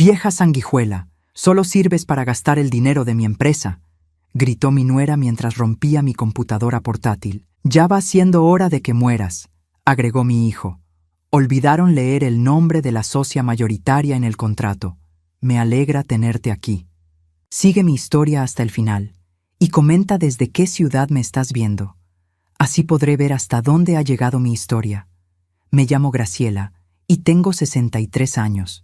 «Vieja sanguijuela, solo sirves para gastar el dinero de mi empresa», gritó mi nuera mientras rompía mi computadora portátil. «Ya va siendo hora de que mueras», agregó mi hijo. «Olvidaron leer el nombre de la socia mayoritaria en el contrato. Me alegra tenerte aquí. Sigue mi historia hasta el final y comenta desde qué ciudad me estás viendo. Así podré ver hasta dónde ha llegado mi historia. Me llamo Graciela y tengo 63 años.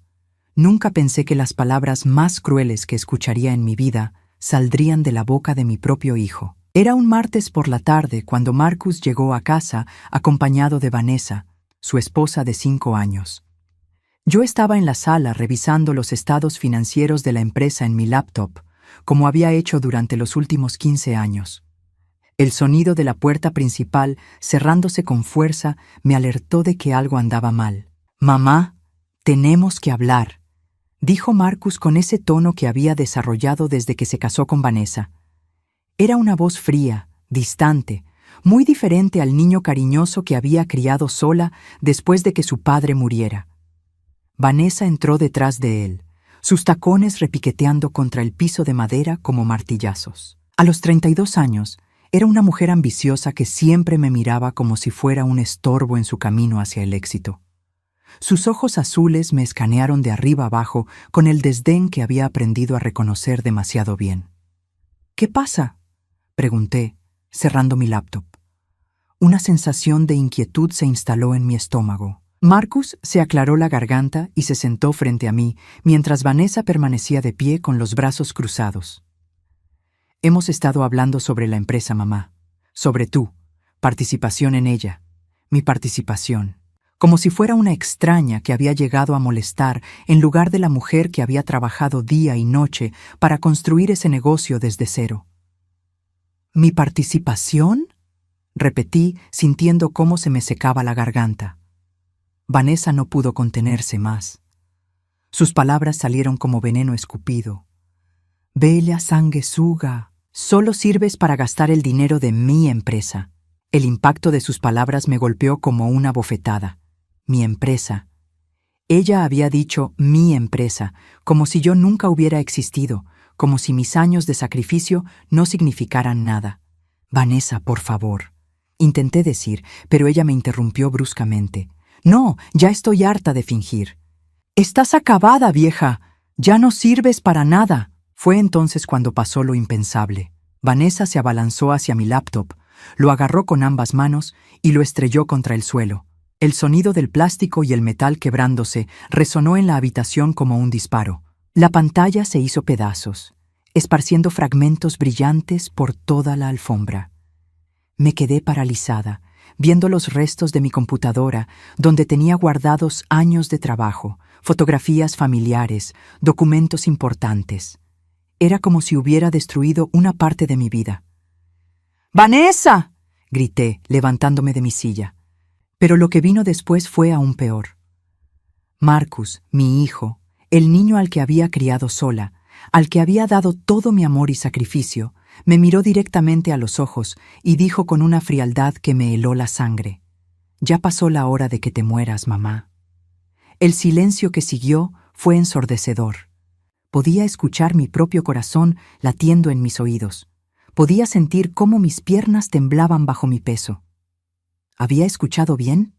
Nunca pensé que las palabras más crueles que escucharía en mi vida saldrían de la boca de mi propio hijo». Era un martes por la tarde cuando Marcus llegó a casa acompañado de Vanessa, su esposa de 5 años. Yo estaba en la sala revisando los estados financieros de la empresa en mi laptop, como había hecho durante los últimos 15 años. El sonido de la puerta principal cerrándose con fuerza me alertó de que algo andaba mal. «Mamá, tenemos que hablar», dijo Marcus con ese tono que había desarrollado desde que se casó con Vanessa. Era una voz fría, distante, muy diferente al niño cariñoso que había criado sola después de que su padre muriera. Vanessa entró detrás de él, sus tacones repiqueteando contra el piso de madera como martillazos. A los 32 años, era una mujer ambiciosa que siempre me miraba como si fuera un estorbo en su camino hacia el éxito. Sus ojos azules me escanearon de arriba abajo con el desdén que había aprendido a reconocer demasiado bien. «¿Qué pasa?», pregunté, cerrando mi laptop. Una sensación de inquietud se instaló en mi estómago. Marcus se aclaró la garganta y se sentó frente a mí, mientras Vanessa permanecía de pie con los brazos cruzados. «Hemos estado hablando sobre la empresa, mamá. Sobre tu participación en ella. Mi participación. Como si fuera una extraña que había llegado a molestar en lugar de la mujer que había trabajado día y noche para construir ese negocio desde cero». «¿Mi participación?», repetí, sintiendo cómo se me secaba la garganta. Vanessa no pudo contenerse más. Sus palabras salieron como veneno escupido. «Bella sanguesuga, solo sirves para gastar el dinero de mi empresa». El impacto de sus palabras me golpeó como una bofetada. Mi empresa. Ella había dicho mi empresa, como si yo nunca hubiera existido, como si mis años de sacrificio no significaran nada. «Vanessa, por favor», intenté decir, pero ella me interrumpió bruscamente. «No, ya estoy harta de fingir». «Estás acabada, vieja. Ya no sirves para nada». Fue entonces cuando pasó lo impensable. Vanessa se abalanzó hacia mi laptop, lo agarró con ambas manos y lo estrelló contra el suelo. El sonido del plástico y el metal quebrándose resonó en la habitación como un disparo. La pantalla se hizo pedazos, esparciendo fragmentos brillantes por toda la alfombra. Me quedé paralizada, viendo los restos de mi computadora, donde tenía guardados años de trabajo, fotografías familiares, documentos importantes. Era como si hubiera destruido una parte de mi vida. «¡Vanessa!», grité, levantándome de mi silla. Pero lo que vino después fue aún peor. Marcus, mi hijo, el niño al que había criado sola, al que había dado todo mi amor y sacrificio, me miró directamente a los ojos y dijo con una frialdad que me heló la sangre: «Ya pasó la hora de que te mueras, mamá». El silencio que siguió fue ensordecedor. Podía escuchar mi propio corazón latiendo en mis oídos. Podía sentir cómo mis piernas temblaban bajo mi peso. ¿Había escuchado bien?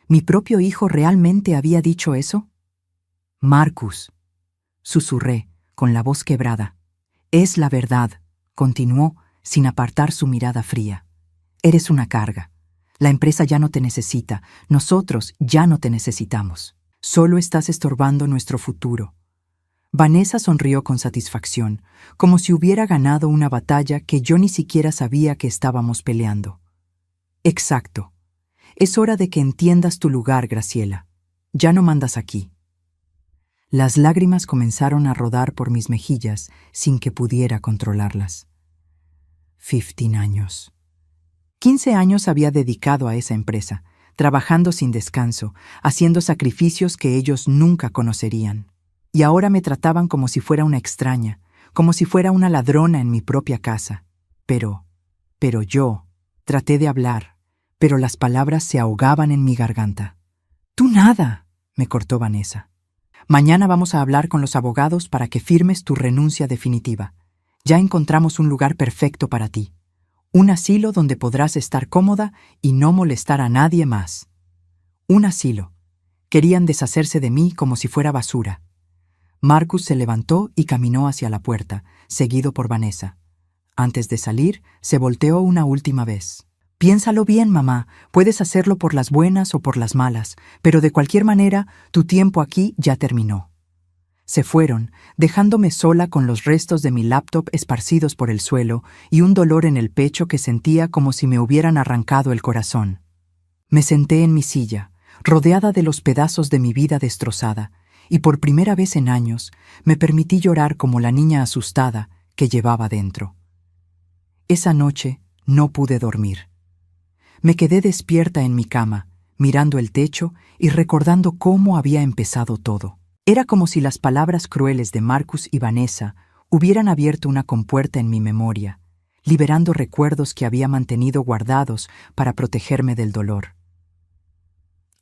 ¿Mi propio hijo realmente había dicho eso? «Marcus», susurré, con la voz quebrada. «Es la verdad», continuó, sin apartar su mirada fría. «Eres una carga. La empresa ya no te necesita. Nosotros ya no te necesitamos. Solo estás estorbando nuestro futuro». Vanessa sonrió con satisfacción, como si hubiera ganado una batalla que yo ni siquiera sabía que estábamos peleando. «Exacto. Es hora de que entiendas tu lugar, Graciela. Ya no mandas aquí». Las lágrimas comenzaron a rodar por mis mejillas sin que pudiera controlarlas. 15 años. 15 años había dedicado a esa empresa, trabajando sin descanso, haciendo sacrificios que ellos nunca conocerían. Y ahora me trataban como si fuera una extraña, como si fuera una ladrona en mi propia casa. Pero yo traté de hablar, pero las palabras se ahogaban en mi garganta. «Tú nada», me cortó Vanessa. Mañana vamos a hablar con los abogados para que firmes tu renuncia definitiva. Ya encontramos un lugar perfecto para ti. Un asilo donde podrás estar cómoda y no molestar a nadie más. Un asilo. Querían deshacerse de mí como si fuera basura. Marcus se levantó y caminó hacia la puerta, seguido por Vanessa. Antes de salir, se volteó una última vez. Piénsalo bien, mamá. Puedes hacerlo por las buenas o por las malas, pero de cualquier manera, tu tiempo aquí ya terminó. Se fueron, dejándome sola con los restos de mi laptop esparcidos por el suelo y un dolor en el pecho que sentía como si me hubieran arrancado el corazón. Me senté en mi silla, rodeada de los pedazos de mi vida destrozada, y por primera vez en años me permití llorar como la niña asustada que llevaba dentro. Esa noche no pude dormir. Me quedé despierta en mi cama, mirando el techo y recordando cómo había empezado todo. Era como si las palabras crueles de Marcus y Vanessa hubieran abierto una compuerta en mi memoria, liberando recuerdos que había mantenido guardados para protegerme del dolor.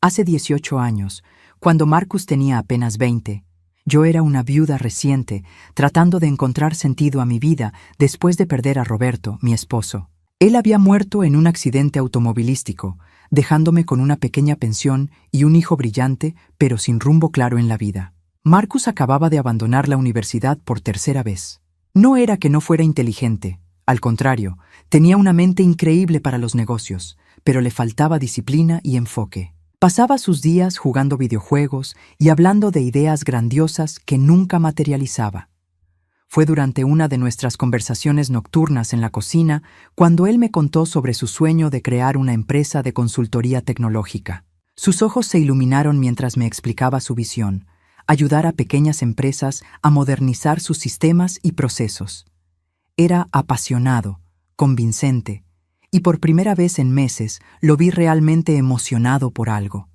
Hace 18 años, cuando Marcus tenía apenas 20, yo era una viuda reciente, tratando de encontrar sentido a mi vida después de perder a Roberto, mi esposo. Él había muerto en un accidente automovilístico, dejándome con una pequeña pensión y un hijo brillante, pero sin rumbo claro en la vida. Marcus acababa de abandonar la universidad por tercera vez. No era que no fuera inteligente, al contrario, tenía una mente increíble para los negocios, pero le faltaba disciplina y enfoque. Pasaba sus días jugando videojuegos y hablando de ideas grandiosas que nunca materializaba. Fue durante una de nuestras conversaciones nocturnas en la cocina cuando él me contó sobre su sueño de crear una empresa de consultoría tecnológica. Sus ojos se iluminaron mientras me explicaba su visión: ayudar a pequeñas empresas a modernizar sus sistemas y procesos. Era apasionado, convincente, y por primera vez en meses lo vi realmente emocionado por algo.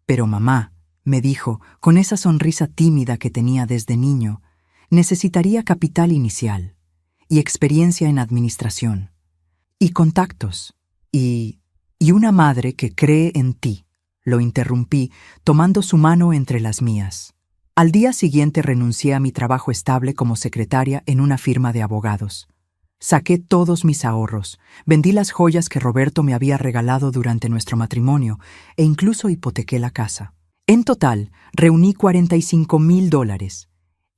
Pero mamá, me dijo, con esa sonrisa tímida que tenía desde niño, necesitaría capital inicial, y experiencia en administración, y contactos, y una madre que cree en ti. Lo interrumpí, tomando su mano entre las mías. Al día siguiente renuncié a mi trabajo estable como secretaria en una firma de abogados. Saqué todos mis ahorros, vendí las joyas que Roberto me había regalado durante nuestro matrimonio e incluso hipotequé la casa. En total, reuní $45,000.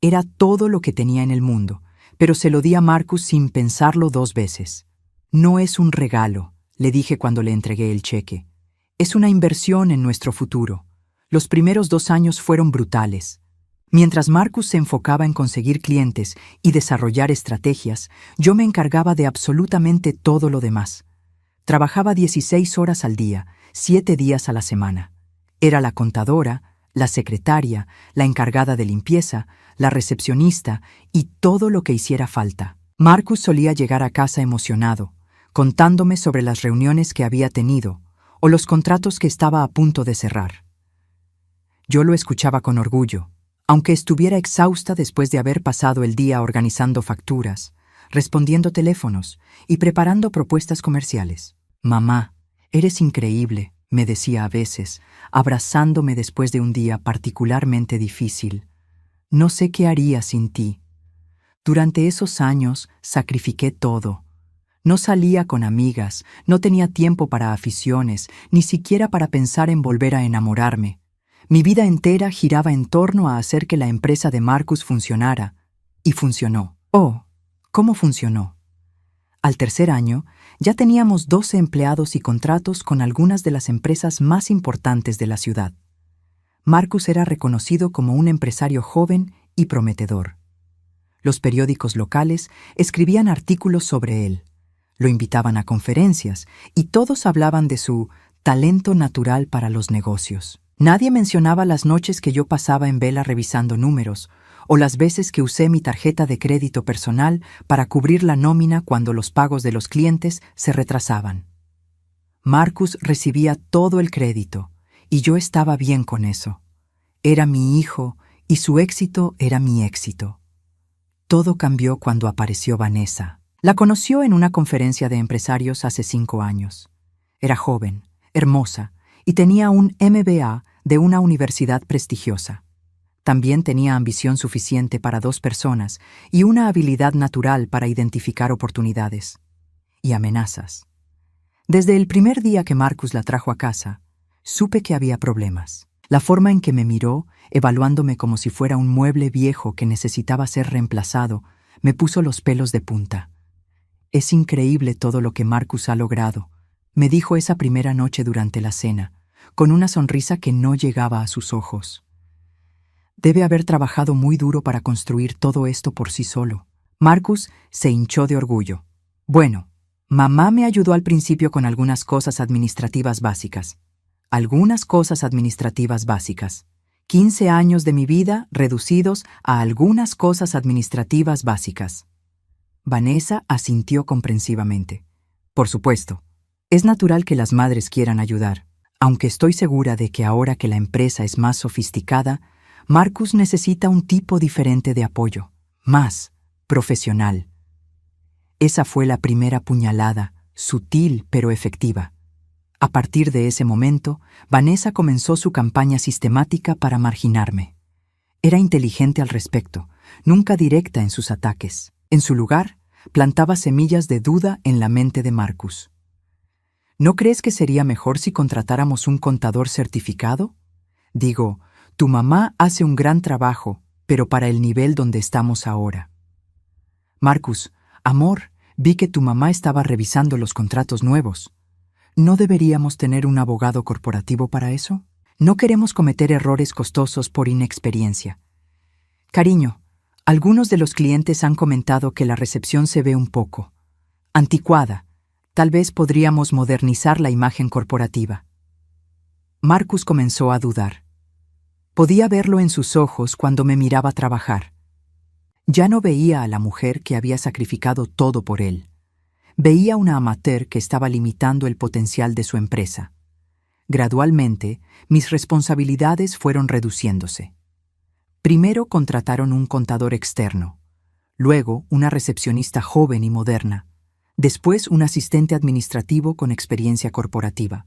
Era todo lo que tenía en el mundo, pero se lo di a Marcus sin pensarlo 2 veces. No es un regalo, le dije cuando le entregué el cheque. Es una inversión en nuestro futuro. Los primeros 2 años fueron brutales. Mientras Marcus se enfocaba en conseguir clientes y desarrollar estrategias, yo me encargaba de absolutamente todo lo demás. Trabajaba 16 horas al día, 7 días a la semana. Era la contadora, la secretaria, la encargada de limpieza, la recepcionista y todo lo que hiciera falta. Marcus solía llegar a casa emocionado, contándome sobre las reuniones que había tenido o los contratos que estaba a punto de cerrar. Yo lo escuchaba con orgullo, aunque estuviera exhausta después de haber pasado el día organizando facturas, respondiendo teléfonos y preparando propuestas comerciales. Mamá, eres increíble, me decía a veces, abrazándome después de un día particularmente difícil. No sé qué haría sin ti. Durante esos años sacrifiqué todo. No salía con amigas, no tenía tiempo para aficiones, ni siquiera para pensar en volver a enamorarme. Mi vida entera giraba en torno a hacer que la empresa de Marcus funcionara. Y funcionó. Oh, ¿cómo funcionó? Al tercer año, ya teníamos 12 empleados y contratos con algunas de las empresas más importantes de la ciudad. Marcus era reconocido como un empresario joven y prometedor. Los periódicos locales escribían artículos sobre él. Lo invitaban a conferencias y todos hablaban de su talento natural para los negocios. Nadie mencionaba las noches que yo pasaba en vela revisando números o las veces que usé mi tarjeta de crédito personal para cubrir la nómina cuando los pagos de los clientes se retrasaban. Marcus recibía todo el crédito y yo estaba bien con eso. Era mi hijo y su éxito era mi éxito. Todo cambió cuando apareció Vanessa. La conoció en una conferencia de empresarios hace 5 años. Era joven, hermosa y tenía un MBA de una universidad prestigiosa. También tenía ambición suficiente para 2 personas y una habilidad natural para identificar oportunidades. Y amenazas. Desde el primer día que Marcus la trajo a casa, supe que había problemas. La forma en que me miró, evaluándome como si fuera un mueble viejo que necesitaba ser reemplazado, me puso los pelos de punta. «Es increíble todo lo que Marcus ha logrado», me dijo esa primera noche durante la cena, con una sonrisa que no llegaba a sus ojos. Debe haber trabajado muy duro para construir todo esto por sí solo. Marcus se hinchó de orgullo. Bueno, mamá me ayudó al principio con algunas cosas administrativas básicas. 15 años de mi vida reducidos a algunas cosas administrativas básicas. Vanessa asintió comprensivamente. Por supuesto, es natural que las madres quieran ayudar, aunque estoy segura de que ahora que la empresa es más sofisticada, Marcus necesita un tipo diferente de apoyo, más profesional. Esa fue la primera puñalada, sutil pero efectiva. A partir de ese momento, Vanessa comenzó su campaña sistemática para marginarme. Era inteligente al respecto, nunca directa en sus ataques. En su lugar, plantaba semillas de duda en la mente de Marcus. ¿No crees que sería mejor si contratáramos un contador certificado? Digo, tu mamá hace un gran trabajo, pero para el nivel donde estamos ahora. Marcus, amor, vi que tu mamá estaba revisando los contratos nuevos. ¿No deberíamos tener un abogado corporativo para eso? No queremos cometer errores costosos por inexperiencia. Cariño, algunos de los clientes han comentado que la recepción se ve un poco anticuada. Tal vez podríamos modernizar la imagen corporativa. Marcus comenzó a dudar. Podía verlo en sus ojos cuando me miraba trabajar. Ya no veía a la mujer que había sacrificado todo por él. Veía una amateur que estaba limitando el potencial de su empresa. Gradualmente, mis responsabilidades fueron reduciéndose. Primero contrataron un contador externo, luego una recepcionista joven y moderna, después un asistente administrativo con experiencia corporativa.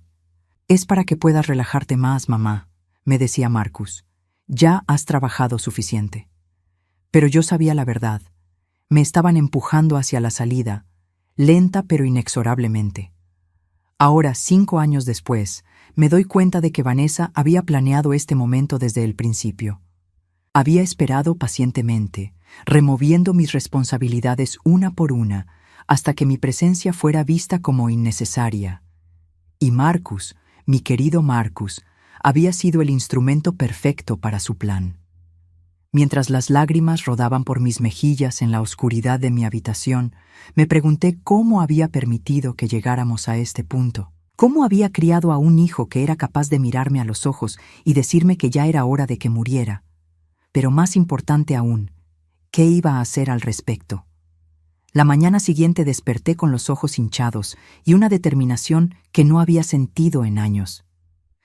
«Es para que puedas relajarte más, mamá», me decía Marcus. «Ya has trabajado suficiente». Pero yo sabía la verdad. Me estaban empujando hacia la salida, lenta pero inexorablemente. Ahora, 5 años después, me doy cuenta de que Vanessa había planeado este momento desde el principio. Había esperado pacientemente, removiendo mis responsabilidades una por una, hasta que mi presencia fuera vista como innecesaria. Y Marcus, mi querido Marcus, había sido el instrumento perfecto para su plan. Mientras las lágrimas rodaban por mis mejillas en la oscuridad de mi habitación, me pregunté cómo había permitido que llegáramos a este punto. ¿Cómo había criado a un hijo que era capaz de mirarme a los ojos y decirme que ya era hora de que muriera? Pero más importante aún, ¿qué iba a hacer al respecto? La mañana siguiente desperté con los ojos hinchados y una determinación que no había sentido en años.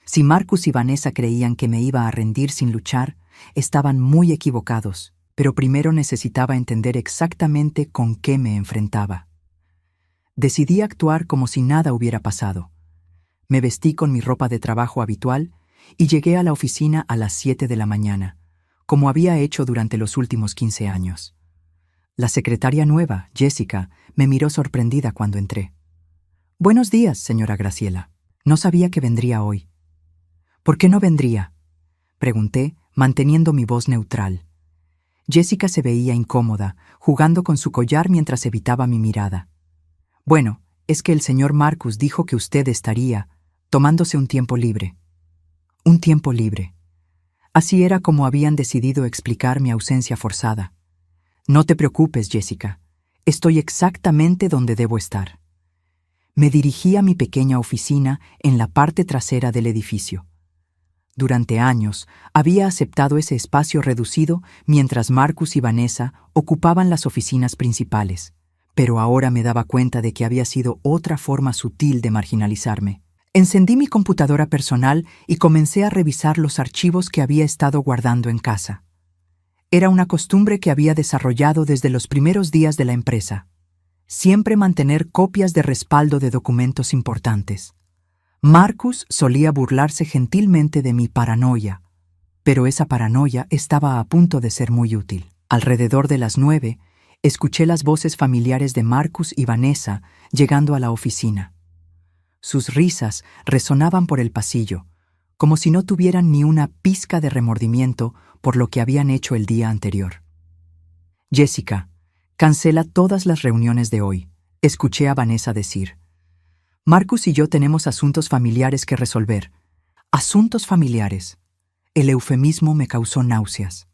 Si Marcus y Vanessa creían que me iba a rendir sin luchar, estaban muy equivocados, pero primero necesitaba entender exactamente con qué me enfrentaba. Decidí actuar como si nada hubiera pasado. Me vestí con mi ropa de trabajo habitual y llegué a la oficina a las 7 de la mañana, como había hecho durante los últimos 15 años. La secretaria nueva, Jessica, me miró sorprendida cuando entré. «Buenos días, señora Graciela. No sabía que vendría hoy». «¿Por qué no vendría?», pregunté, manteniendo mi voz neutral. Jessica se veía incómoda, jugando con su collar mientras evitaba mi mirada. «Bueno, es que el señor Marcus dijo que usted estaría tomándose un tiempo libre». «Un tiempo libre». Así era como habían decidido explicar mi ausencia forzada. «No te preocupes, Jessica. Estoy exactamente donde debo estar». Me dirigí a mi pequeña oficina en la parte trasera del edificio. Durante años había aceptado ese espacio reducido mientras Marcus y Vanessa ocupaban las oficinas principales, pero ahora me daba cuenta de que había sido otra forma sutil de marginalizarme. Encendí mi computadora personal y comencé a revisar los archivos que había estado guardando en casa. Era una costumbre que había desarrollado desde los primeros días de la empresa. Siempre mantener copias de respaldo de documentos importantes. Marcus solía burlarse gentilmente de mi paranoia. pero esa paranoia estaba a punto de ser muy útil. Alrededor de las 9, escuché las voces familiares de Marcus y Vanessa llegando a la oficina. Sus risas resonaban por el pasillo, como si no tuvieran ni una pizca de remordimiento por lo que habían hecho el día anterior. «Jessica, cancela todas las reuniones de hoy», escuché a Vanessa decir. «Marcus y yo tenemos asuntos familiares que resolver». «Asuntos familiares». El eufemismo me causó náuseas.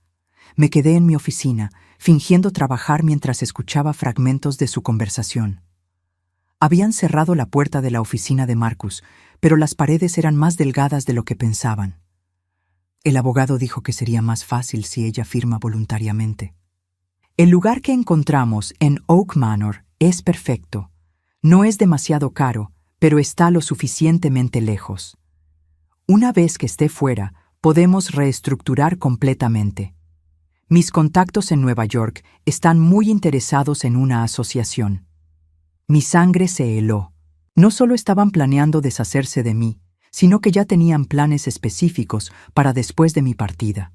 Me quedé en mi oficina, fingiendo trabajar mientras escuchaba fragmentos de su conversación. Habían cerrado la puerta de la oficina de Marcus, pero las paredes eran más delgadas de lo que pensaban. El abogado dijo que sería más fácil si ella firma voluntariamente. El lugar que encontramos en Oak Manor es perfecto. No es demasiado caro, pero está lo suficientemente lejos. Una vez que esté fuera, podemos reestructurar completamente. Mis contactos en Nueva York están muy interesados en una asociación. Mi sangre se heló. No solo estaban planeando deshacerse de mí, sino que ya tenían planes específicos para después de mi partida.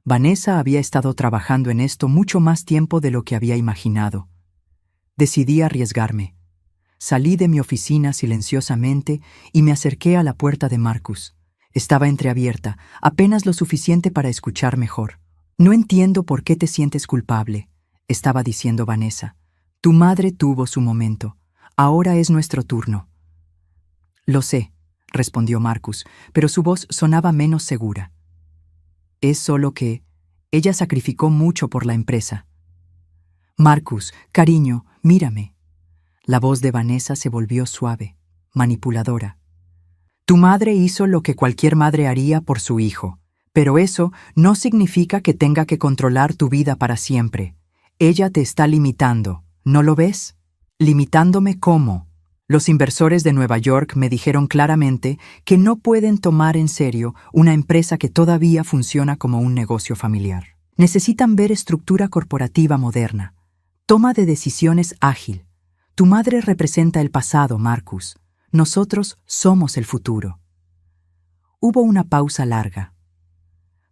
Vanessa había estado trabajando en esto mucho más tiempo de lo que había imaginado. Decidí arriesgarme. Salí de mi oficina silenciosamente y me acerqué a la puerta de Marcus. Estaba entreabierta, apenas lo suficiente para escuchar mejor. «No entiendo por qué te sientes culpable», estaba diciendo Vanessa. «Tu madre tuvo su momento. Ahora es nuestro turno». «Lo sé», respondió Marcus, pero su voz sonaba menos segura. «Es solo que ella sacrificó mucho por la empresa». «Marcus, cariño, mírame». La voz de Vanessa se volvió suave, manipuladora. «Tu madre hizo lo que cualquier madre haría por su hijo, pero eso no significa que tenga que controlar tu vida para siempre. Ella te está limitando, ¿no lo ves? ¿Limitándome cómo? Los inversores de Nueva York me dijeron claramente que no pueden tomar en serio una empresa que todavía funciona como un negocio familiar. Necesitan ver estructura corporativa moderna, toma de decisiones ágil. Tu madre representa el pasado, Marcus. Nosotros somos el futuro». Hubo una pausa larga.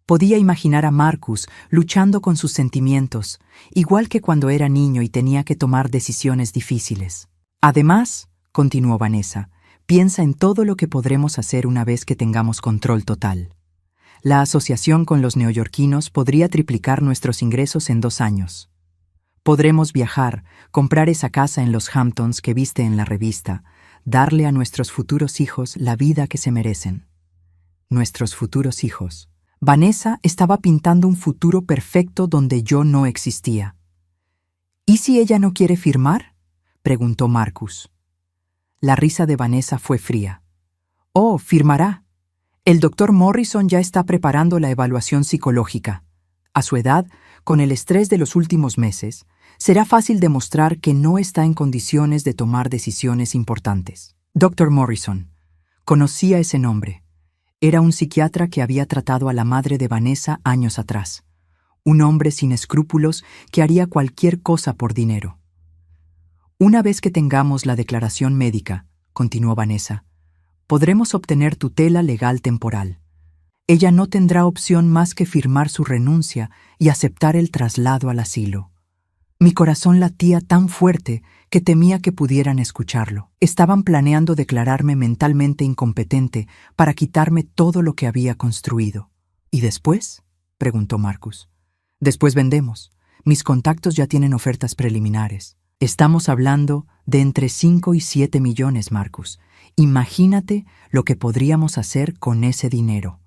Podía imaginar a Marcus luchando con sus sentimientos, igual que cuando era niño y tenía que tomar decisiones difíciles. «Además», continuó Vanessa, «piensa en todo lo que podremos hacer una vez que tengamos control total. La asociación con los neoyorquinos podría triplicar nuestros ingresos en 2 años. Podremos viajar, comprar esa casa en los Hamptons que viste en la revista, darle a nuestros futuros hijos la vida que se merecen». Nuestros futuros hijos. Vanessa estaba pintando un futuro perfecto donde yo no existía. «¿Y si ella no quiere firmar?», preguntó Marcus. La risa de Vanessa fue fría. «Oh, firmará. El doctor Morrison ya está preparando la evaluación psicológica. A su edad, con el estrés de los últimos meses, será fácil demostrar que no está en condiciones de tomar decisiones importantes». Dr. Morrison. Conocía ese nombre. Era un psiquiatra que había tratado a la madre de Vanessa años atrás. Un hombre sin escrúpulos que haría cualquier cosa por dinero. «Una vez que tengamos la declaración médica», continuó Vanessa, «podremos obtener tutela legal temporal. Ella no tendrá opción más que firmar su renuncia y aceptar el traslado al asilo». Mi corazón latía tan fuerte que temía que pudieran escucharlo. Estaban planeando declararme mentalmente incompetente para quitarme todo lo que había construido. «¿Y después?», preguntó Marcus. «Después vendemos. Mis contactos ya tienen ofertas preliminares. Estamos hablando de entre 5 y 7 millones, Marcus. Imagínate lo que podríamos hacer con ese dinero».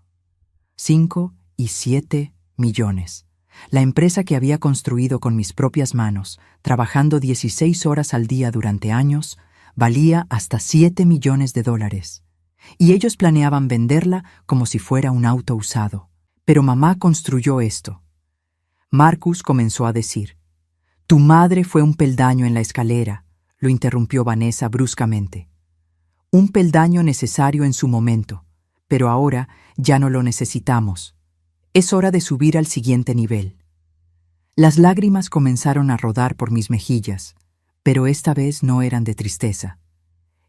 5 y 7 millones. La empresa que había construido con mis propias manos, trabajando 16 horas al día durante años, valía hasta 7 millones de dólares. Y ellos planeaban venderla como si fuera un auto usado. Pero mamá construyó esto. Marcus comenzó a decir. «Tu madre fue un peldaño en la escalera», lo interrumpió Vanessa bruscamente. «Un peldaño necesario en su momento, pero ahora ya no lo necesitamos. Es hora de subir al siguiente nivel». Las lágrimas comenzaron a rodar por mis mejillas, pero esta vez no eran de tristeza.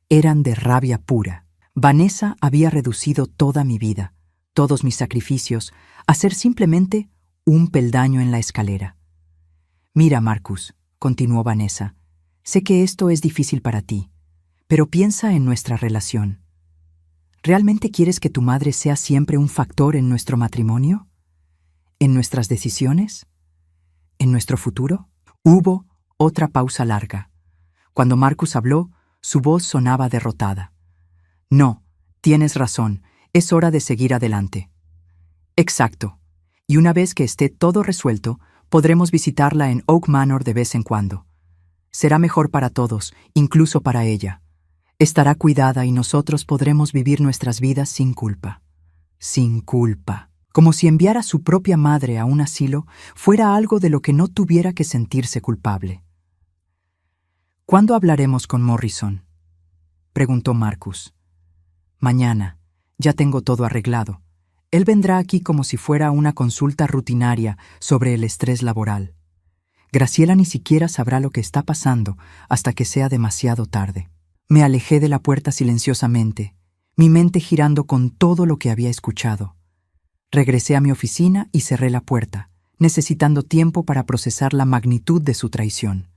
Eran de rabia pura. Vanessa había reducido toda mi vida, todos mis sacrificios, a ser simplemente un peldaño en la escalera. Mira, Marcus, continuó Vanessa, sé que esto es difícil para ti, pero piensa en nuestra relación. ¿Realmente quieres que tu madre sea siempre un factor en nuestro matrimonio? ¿En nuestras decisiones? ¿En nuestro futuro? Hubo otra pausa larga. Cuando Marcus habló, su voz sonaba derrotada. No, tienes razón, es hora de seguir adelante. Exacto. Y una vez que esté todo resuelto, podremos visitarla en Oak Manor de vez en cuando. Será mejor para todos, incluso para ella. Estará cuidada y nosotros podremos vivir nuestras vidas sin culpa. Sin culpa. Como si enviar a su propia madre a un asilo fuera algo de lo que no tuviera que sentirse culpable. ¿Cuándo hablaremos con Morrison?, preguntó Marcus. Mañana. Ya tengo todo arreglado. Él vendrá aquí como si fuera una consulta rutinaria sobre el estrés laboral. Graciela ni siquiera sabrá lo que está pasando hasta que sea demasiado tarde. Me alejé de la puerta silenciosamente, mi mente girando con todo lo que había escuchado. Regresé a mi oficina y cerré la puerta, necesitando tiempo para procesar la magnitud de su traición.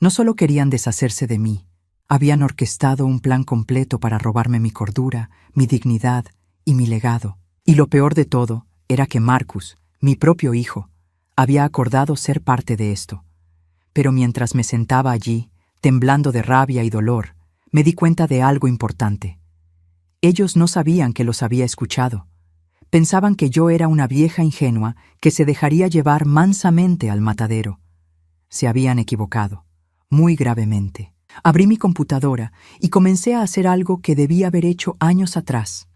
No solo querían deshacerse de mí, habían orquestado un plan completo para robarme mi cordura, mi dignidad y mi legado. Y lo peor de todo era que Marcus, mi propio hijo, había acordado ser parte de esto. Pero mientras me sentaba allí, temblando de rabia y dolor, me di cuenta de algo importante. Ellos no sabían que los había escuchado. Pensaban que yo era una vieja ingenua que se dejaría llevar mansamente al matadero. Se habían equivocado, muy gravemente. Abrí mi computadora y comencé a hacer algo que debí haber hecho años atrás.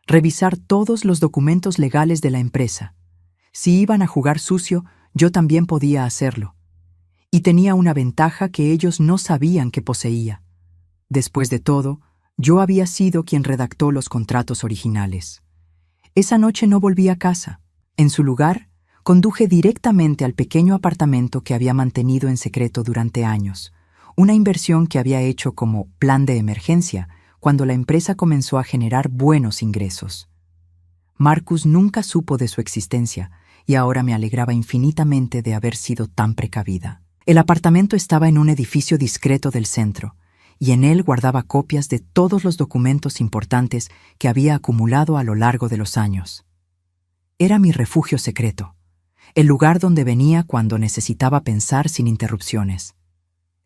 Revisar todos los documentos legales de la empresa. Si iban a jugar sucio, yo también podía hacerlo. Y tenía una ventaja que ellos no sabían que poseía. Después de todo, yo había sido quien redactó los contratos originales. Esa noche no volví a casa. En su lugar, conduje directamente al pequeño apartamento que había mantenido en secreto durante años, una inversión que había hecho como plan de emergencia cuando la empresa comenzó a generar buenos ingresos. Marcus nunca supo de su existencia y ahora me alegraba infinitamente de haber sido tan precavida. El apartamento estaba en un edificio discreto del centro, y en él guardaba copias de todos los documentos importantes que había acumulado a lo largo de los años. Era mi refugio secreto, el lugar donde venía cuando necesitaba pensar sin interrupciones.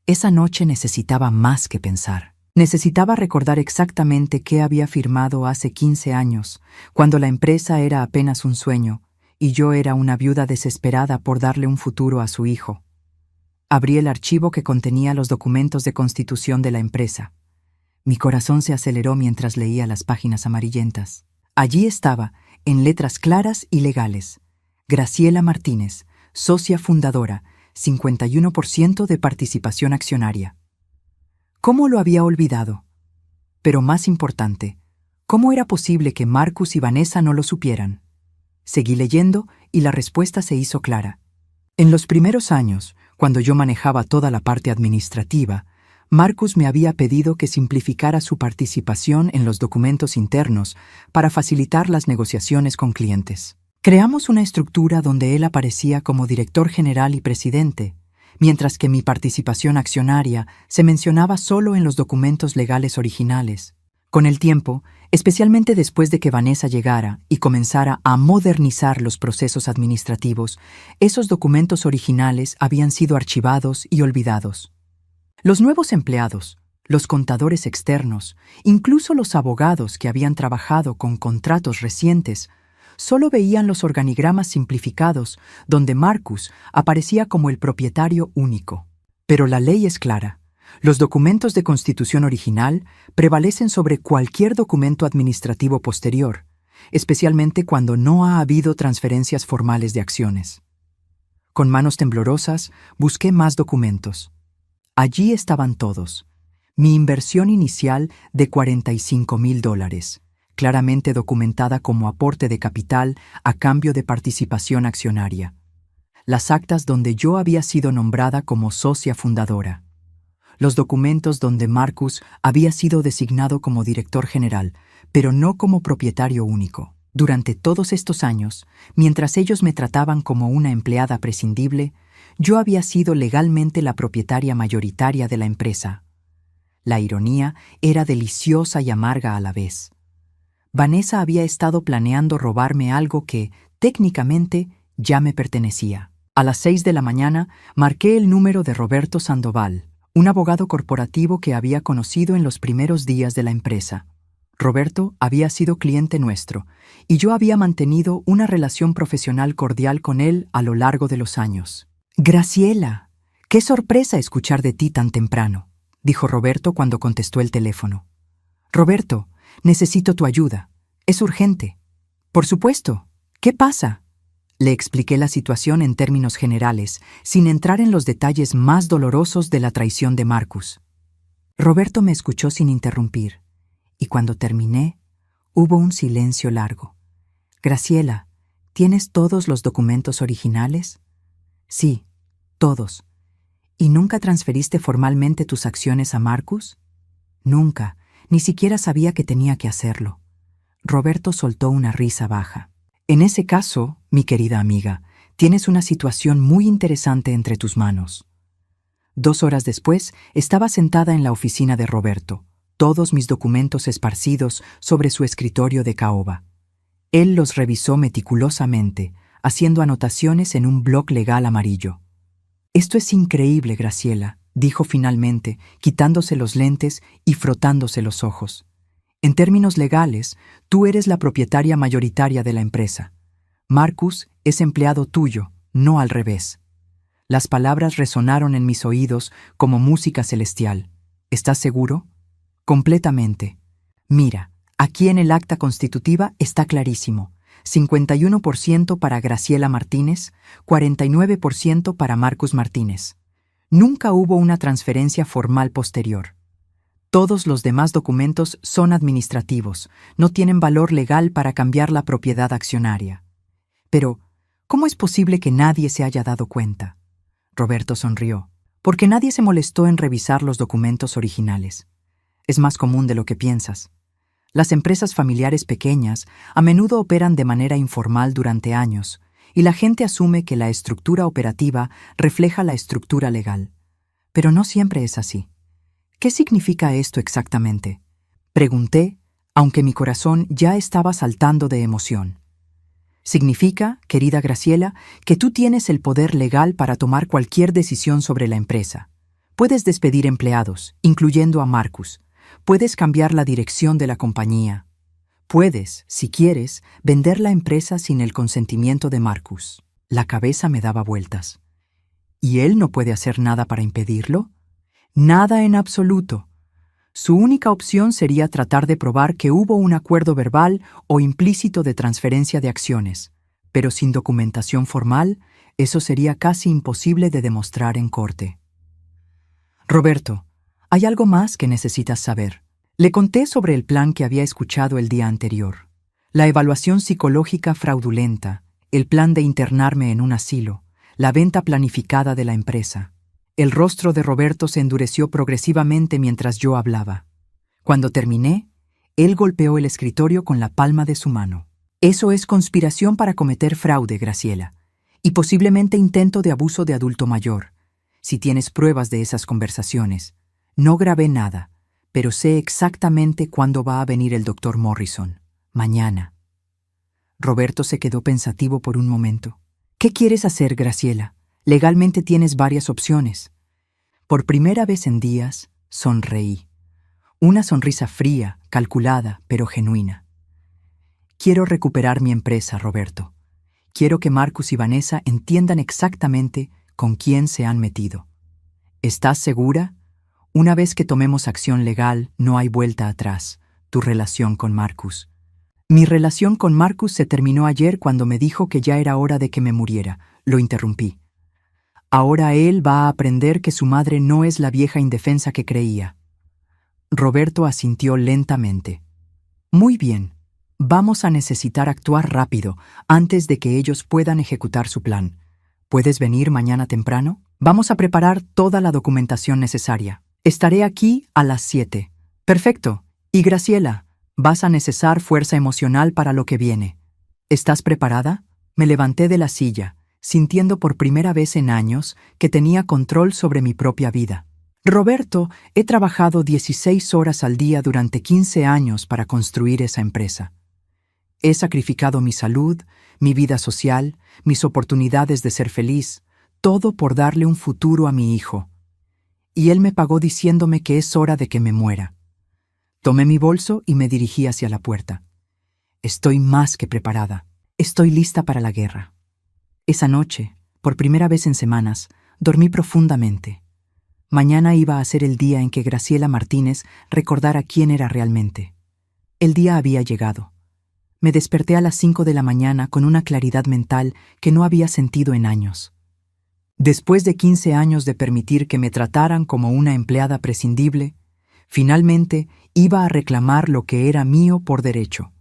Esa noche necesitaba más que pensar. Necesitaba recordar exactamente qué había firmado hace 15 años, cuando la empresa era apenas un sueño, y yo era una viuda desesperada por darle un futuro a su hijo. Abrí el archivo que contenía los documentos de constitución de la empresa. Mi corazón se aceleró mientras leía las páginas amarillentas. Allí estaba, en letras claras y legales: Graciela Martínez, socia fundadora, 51% de participación accionaria. ¿Cómo lo había olvidado? Pero más importante, ¿cómo era posible que Marcus y Vanessa no lo supieran? Seguí leyendo y la respuesta se hizo clara. En los primeros años, cuando yo manejaba toda la parte administrativa, Marcus me había pedido que simplificara su participación en los documentos internos para facilitar las negociaciones con clientes. Creamos una estructura donde él aparecía como director general y presidente, mientras que mi participación accionaria se mencionaba solo en los documentos legales originales. Con el tiempo, especialmente después de que Vanessa llegara y comenzara a modernizar los procesos administrativos, esos documentos originales habían sido archivados y olvidados. Los nuevos empleados, los contadores externos, incluso los abogados que habían trabajado con contratos recientes, solo veían los organigramas simplificados donde Marcus aparecía como el propietario único. Pero la ley es clara. Los documentos de constitución original prevalecen sobre cualquier documento administrativo posterior, especialmente cuando no ha habido transferencias formales de acciones. Con manos temblorosas, busqué más documentos. Allí estaban todos. Mi inversión inicial de $45,000, claramente documentada como aporte de capital a cambio de participación accionaria. Las actas donde yo había sido nombrada como socia fundadora. Los documentos donde Marcus había sido designado como director general, pero no como propietario único. Durante todos estos años, mientras ellos me trataban como una empleada prescindible, yo había sido legalmente la propietaria mayoritaria de la empresa. La ironía era deliciosa y amarga a la vez. Vanessa había estado planeando robarme algo que, técnicamente, ya me pertenecía. A las 6 de la mañana marqué el número de Roberto Sandoval, un abogado corporativo que había conocido en los primeros días de la empresa. Roberto había sido cliente nuestro, y yo había mantenido una relación profesional cordial con él a lo largo de los años. «Graciela, qué sorpresa escuchar de ti tan temprano», dijo Roberto cuando contestó el teléfono. «Roberto, necesito tu ayuda. Es urgente». «Por supuesto. ¿Qué pasa?». Le expliqué la situación en términos generales, sin entrar en los detalles más dolorosos de la traición de Marcus. Roberto me escuchó sin interrumpir, y cuando terminé, hubo un silencio largo. «Graciela, ¿tienes todos los documentos originales?» «Sí, todos». «¿Y nunca transferiste formalmente tus acciones a Marcus?» «Nunca, ni siquiera sabía que tenía que hacerlo». Roberto soltó una risa baja. «En ese caso, mi querida amiga, tienes una situación muy interesante entre tus manos». 2 horas después, estaba sentada en la oficina de Roberto, todos mis documentos esparcidos sobre su escritorio de caoba. Él los revisó meticulosamente, haciendo anotaciones en un bloc legal amarillo. «Esto es increíble, Graciela», dijo finalmente, quitándose los lentes y frotándose los ojos. «En términos legales, tú eres la propietaria mayoritaria de la empresa. Marcus es empleado tuyo, no al revés». Las palabras resonaron en mis oídos como música celestial. «¿Estás seguro?» «Completamente. Mira, aquí en el acta constitutiva está clarísimo. 51% para Graciela Martínez, 49% para Marcus Martínez. Nunca hubo una transferencia formal posterior. Todos los demás documentos son administrativos, no tienen valor legal para cambiar la propiedad accionaria». «Pero, ¿cómo es posible que nadie se haya dado cuenta?». Roberto sonrió. «Porque nadie se molestó en revisar los documentos originales. Es más común de lo que piensas. Las empresas familiares pequeñas a menudo operan de manera informal durante años, y la gente asume que la estructura operativa refleja la estructura legal. Pero no siempre es así». «¿Qué significa esto exactamente?», pregunté, aunque mi corazón ya estaba saltando de emoción. «Significa, querida Graciela, que tú tienes el poder legal para tomar cualquier decisión sobre la empresa. Puedes despedir empleados, incluyendo a Marcus. Puedes cambiar la dirección de la compañía. Puedes, si quieres, vender la empresa sin el consentimiento de Marcus». La cabeza me daba vueltas. ¿Y él no puede hacer nada para impedirlo? Nada en absoluto. Su única opción sería tratar de probar que hubo un acuerdo verbal o implícito de transferencia de acciones, pero sin documentación formal, eso sería casi imposible de demostrar en corte. «Roberto, hay algo más que necesitas saber». Le conté sobre el plan que había escuchado el día anterior. La evaluación psicológica fraudulenta, el plan de internarme en un asilo, la venta planificada de la empresa. El rostro de Roberto se endureció progresivamente mientras yo hablaba. Cuando terminé, él golpeó el escritorio con la palma de su mano. «Eso es conspiración para cometer fraude, Graciela, y posiblemente intento de abuso de adulto mayor. Si tienes pruebas de esas conversaciones. No grabé nada, pero sé exactamente cuándo va a venir el doctor Morrison. Mañana». Roberto se quedó pensativo por un momento. «¿Qué quieres hacer, Graciela? Legalmente tienes varias opciones». Por primera vez en días, sonreí. Una sonrisa fría, calculada, pero genuina. «Quiero recuperar mi empresa, Roberto. Quiero que Marcus y Vanessa entiendan exactamente con quién se han metido. ¿Estás segura? Una vez que tomemos acción legal, no hay vuelta atrás. Tu relación con Marcus». «Mi relación con Marcus se terminó ayer cuando me dijo que ya era hora de que me muriera», lo interrumpí. «Ahora él va a aprender que su madre no es la vieja indefensa que creía». Roberto asintió lentamente. «Muy bien. Vamos a necesitar actuar rápido, antes de que ellos puedan ejecutar su plan. ¿Puedes venir mañana temprano? Vamos a preparar toda la documentación necesaria. Estaré aquí a las 7. «Perfecto. Y Graciela, vas a necesitar fuerza emocional para lo que viene. ¿Estás preparada? Me levanté de la silla, sintiendo por primera vez en años que tenía control sobre mi propia vida. Roberto, he trabajado 16 horas al día durante 15 años para construir esa empresa. He sacrificado mi salud, mi vida social, mis oportunidades de ser feliz, todo por darle un futuro a mi hijo. Y él me pagó diciéndome que es hora de que me muera. Tomé mi bolso y me dirigí hacia la puerta. Estoy más que preparada. Estoy lista para la guerra. Esa noche, por primera vez en semanas, dormí profundamente. Mañana iba a ser el día en que Graciela Martínez recordara quién era realmente. El día había llegado. Me desperté a las 5 de la mañana con una claridad mental que no había sentido en años. Después de 15 años de permitir que me trataran como una empleada prescindible, finalmente iba a reclamar lo que era mío por derecho.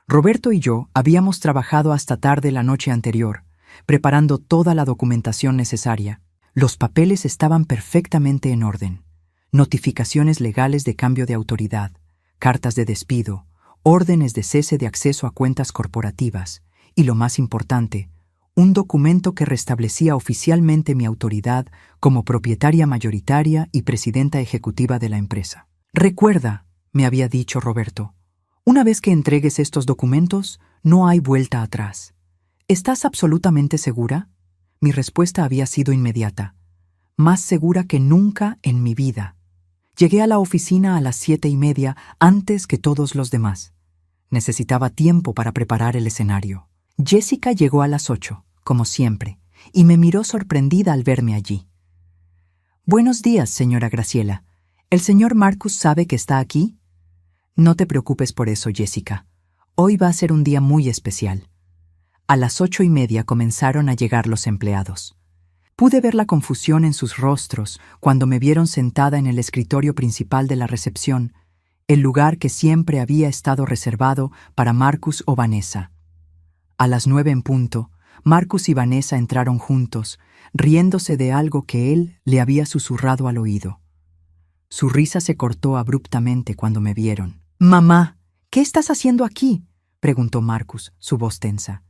Roberto y yo habíamos trabajado hasta tarde la noche anterior, preparando toda la documentación necesaria. Los papeles estaban perfectamente en orden. Notificaciones legales de cambio de autoridad, cartas de despido, órdenes de cese de acceso a cuentas corporativas y, lo más importante, un documento que restablecía oficialmente mi autoridad como propietaria mayoritaria y presidenta ejecutiva de la empresa. Recuerda, me había dicho Roberto, una vez que entregues estos documentos, no hay vuelta atrás. ¿Estás absolutamente segura? Mi respuesta había sido inmediata. Más segura que nunca en mi vida. Llegué a la oficina a las 7:30 antes que todos los demás. Necesitaba tiempo para preparar el escenario. Jessica llegó a las 8, como siempre, y me miró sorprendida al verme allí. «Buenos días, señora Graciela. ¿El señor Marcus sabe que está aquí?» «No te preocupes por eso, Jessica. Hoy va a ser un día muy especial». A las 8:30 comenzaron a llegar los empleados. Pude ver la confusión en sus rostros cuando me vieron sentada en el escritorio principal de la recepción, el lugar que siempre había estado reservado para Marcus o Vanessa. A las 9 en punto, Marcus y Vanessa entraron juntos, riéndose de algo que él le había susurrado al oído. Su risa se cortó abruptamente cuando me vieron. «Mamá, ¿qué estás haciendo aquí?», preguntó Marcus, su voz tensa.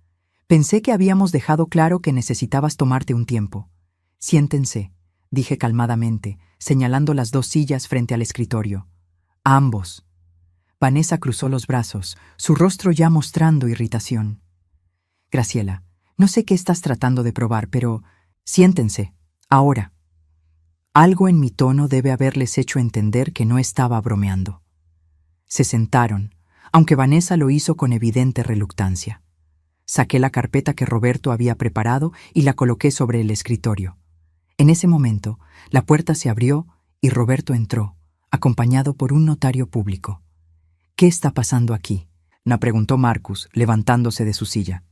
«Pensé que habíamos dejado claro que necesitabas tomarte un tiempo». «Siéntense», dije calmadamente, señalando las 2 sillas frente al escritorio. «Ambos». Vanessa cruzó los brazos, su rostro ya mostrando irritación. «Graciela, no sé qué estás tratando de probar, pero siéntense, ahora». Algo en mi tono debe haberles hecho entender que no estaba bromeando. Se sentaron, aunque Vanessa lo hizo con evidente reluctancia. Saqué la carpeta que Roberto había preparado y la coloqué sobre el escritorio. En ese momento, la puerta se abrió y Roberto entró, acompañado por un notario público. «¿Qué está pasando aquí?», me preguntó Marcus, levantándose de su silla.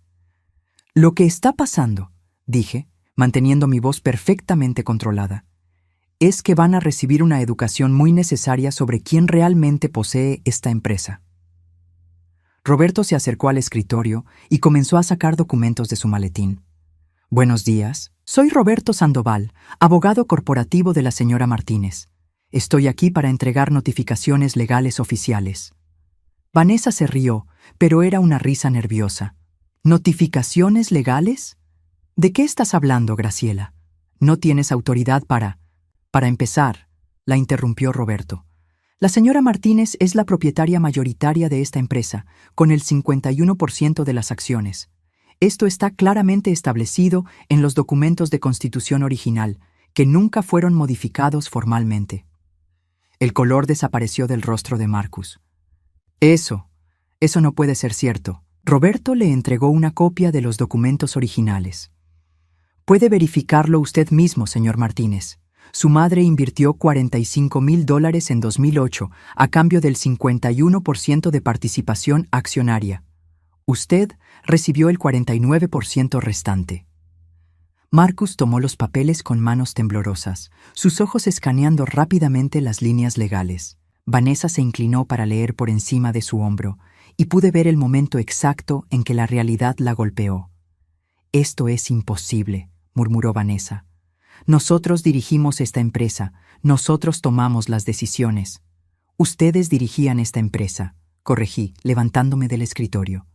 «Lo que está pasando», dije, manteniendo mi voz perfectamente controlada, «es que van a recibir una educación muy necesaria sobre quién realmente posee esta empresa». Roberto se acercó al escritorio y comenzó a sacar documentos de su maletín. «Buenos días. Soy Roberto Sandoval, abogado corporativo de la señora Martínez. Estoy aquí para entregar notificaciones legales oficiales». Vanessa se rió, pero era una risa nerviosa. «¿Notificaciones legales? ¿De qué estás hablando, Graciela? No tienes autoridad para...» «Para empezar», la interrumpió Roberto. «La señora Martínez es la propietaria mayoritaria de esta empresa, con el 51% de las acciones. Esto está claramente establecido en los documentos de constitución original, que nunca fueron modificados formalmente». El color desapareció del rostro de Marcus. Eso no puede ser cierto». Roberto le entregó una copia de los documentos originales. «Puede verificarlo usted mismo, señor Martínez. Su madre invirtió $45,000 en 2008 a cambio del 51% de participación accionaria. Usted recibió el 49% restante». Marcus tomó los papeles con manos temblorosas, sus ojos escaneando rápidamente las líneas legales. Vanessa se inclinó para leer por encima de su hombro, y pude ver el momento exacto en que la realidad la golpeó. «Esto es imposible», murmuró Vanessa. «Nosotros dirigimos esta empresa, nosotros tomamos las decisiones». «Ustedes dirigían esta empresa», corregí, levantándome del escritorio.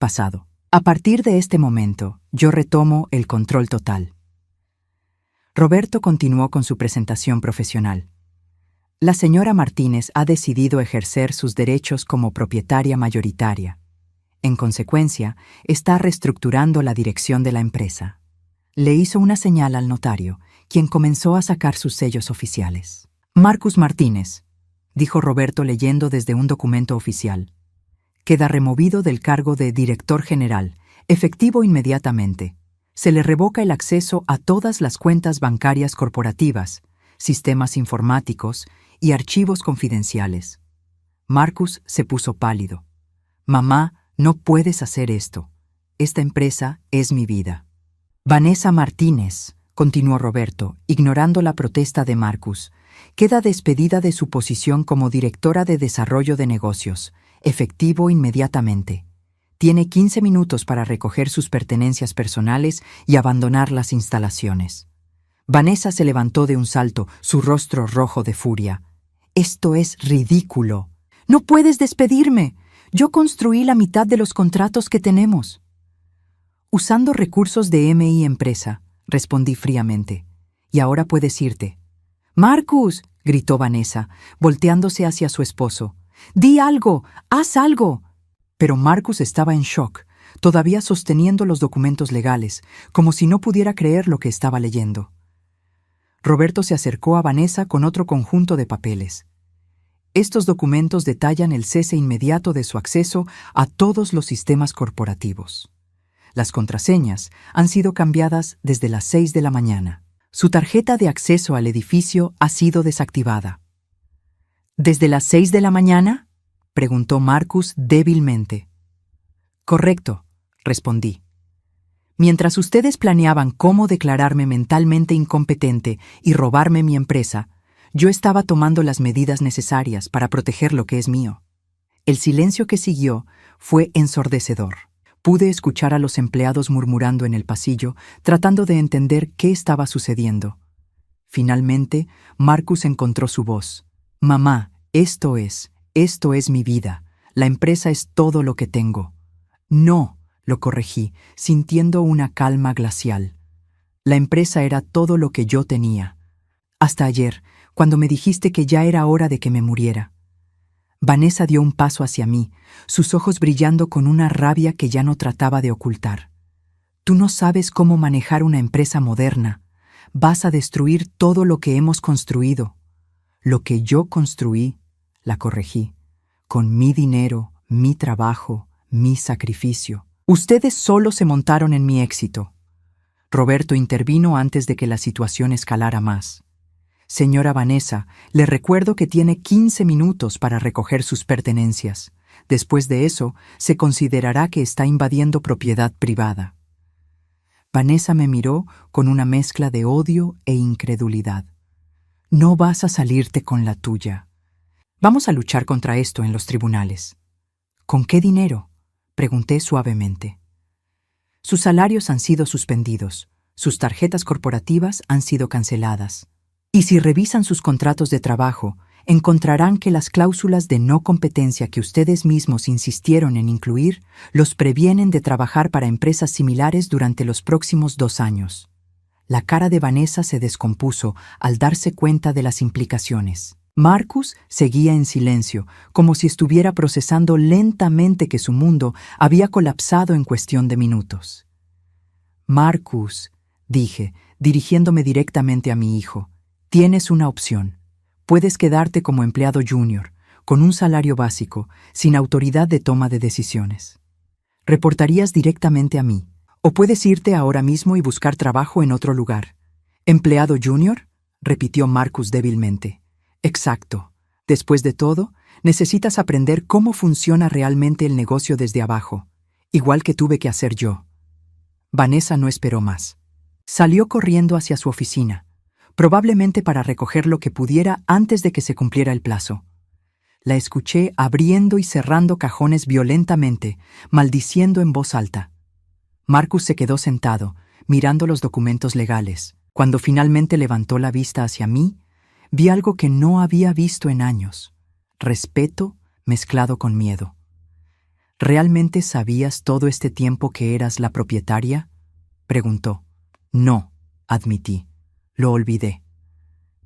pasado. A partir de este momento, yo retomo el control total. Roberto continuó con su presentación profesional. La señora Martínez ha decidido ejercer sus derechos como propietaria mayoritaria. En consecuencia, está reestructurando la dirección de la empresa. Le hizo una señal al notario, quien comenzó a sacar sus sellos oficiales. Marcus Martínez, dijo Roberto leyendo desde un documento oficial, queda removido del cargo de director general, efectivo inmediatamente. Se le revoca el acceso a todas las cuentas bancarias corporativas, sistemas informáticos y archivos confidenciales. Marcus se puso pálido. Mamá, no puedes hacer esto. Esta empresa es mi vida. Vanessa Martínez, continuó Roberto, ignorando la protesta de Marcus, queda despedida de su posición como directora de desarrollo de negocios, efectivo inmediatamente. Tiene 15 minutos para recoger sus pertenencias personales y abandonar las instalaciones. Vanessa se levantó de un salto, su rostro rojo de furia. «Esto es ridículo. No puedes despedirme. Yo construí la mitad de los contratos que tenemos». «Usando recursos de MI Empresa», respondí fríamente. «Y ahora puedes irte». «Marcus», gritó Vanessa, volteándose hacia su esposo. «Di algo, haz algo». Pero Marcus estaba en shock, todavía sosteniendo los documentos legales, como si no pudiera creer lo que estaba leyendo. Roberto se acercó a Vanessa con otro conjunto de papeles. Estos documentos detallan el cese inmediato de su acceso a todos los sistemas corporativos. Las contraseñas han sido cambiadas desde las 6 de la mañana. Su tarjeta de acceso al edificio ha sido desactivada. ¿Desde las 6 de la mañana?, preguntó Marcus débilmente. «Correcto», respondí. «Mientras ustedes planeaban cómo declararme mentalmente incompetente y robarme mi empresa, yo estaba tomando las medidas necesarias para proteger lo que es mío». El silencio que siguió fue ensordecedor. Pude escuchar a los empleados murmurando en el pasillo, tratando de entender qué estaba sucediendo. Finalmente, Marcus encontró su voz. «Mamá, esto es mi vida. La empresa es todo lo que tengo». «No», lo corregí, sintiendo una calma glacial. «La empresa era todo lo que yo tenía. Hasta ayer, cuando me dijiste que ya era hora de que me muriera». Vanessa dio un paso hacia mí, sus ojos brillando con una rabia que ya no trataba de ocultar. «Tú no sabes cómo manejar una empresa moderna. Vas a destruir todo lo que hemos construido». «Lo que yo construí», la corregí, «con mi dinero, mi trabajo, mi sacrificio. Ustedes solo se montaron en mi éxito». Roberto intervino antes de que la situación escalara más. «Señora Vanessa, le recuerdo que tiene 15 minutos para recoger sus pertenencias. Después de eso, se considerará que está invadiendo propiedad privada». Vanessa me miró con una mezcla de odio e incredulidad. «No vas a salirte con la tuya. Vamos a luchar contra esto en los tribunales». «¿Con qué dinero?», pregunté suavemente. «Sus salarios han sido suspendidos, sus tarjetas corporativas han sido canceladas. Y si revisan sus contratos de trabajo, encontrarán que las cláusulas de no competencia que ustedes mismos insistieron en incluir los previenen de trabajar para empresas similares durante los próximos 2 años». La cara de Vanessa se descompuso al darse cuenta de las implicaciones. Marcus seguía en silencio, como si estuviera procesando lentamente que su mundo había colapsado en cuestión de minutos. «Marcus», dije, dirigiéndome directamente a mi hijo, «tienes una opción. Puedes quedarte como empleado junior, con un salario básico, sin autoridad de toma de decisiones. Reportarías directamente a mí. O puedes irte ahora mismo y buscar trabajo en otro lugar». «¿Empleado junior?», repitió Marcus débilmente. «Exacto. Después de todo, necesitas aprender cómo funciona realmente el negocio desde abajo, igual que tuve que hacer yo». Vanessa no esperó más. Salió corriendo hacia su oficina, probablemente para recoger lo que pudiera antes de que se cumpliera el plazo. La escuché abriendo y cerrando cajones violentamente, maldiciendo en voz alta. Marcus se quedó sentado, mirando los documentos legales. Cuando finalmente levantó la vista hacia mí, vi algo que no había visto en años: respeto mezclado con miedo. ¿Realmente sabías todo este tiempo que eras la propietaria? Preguntó. No, admití. Lo olvidé.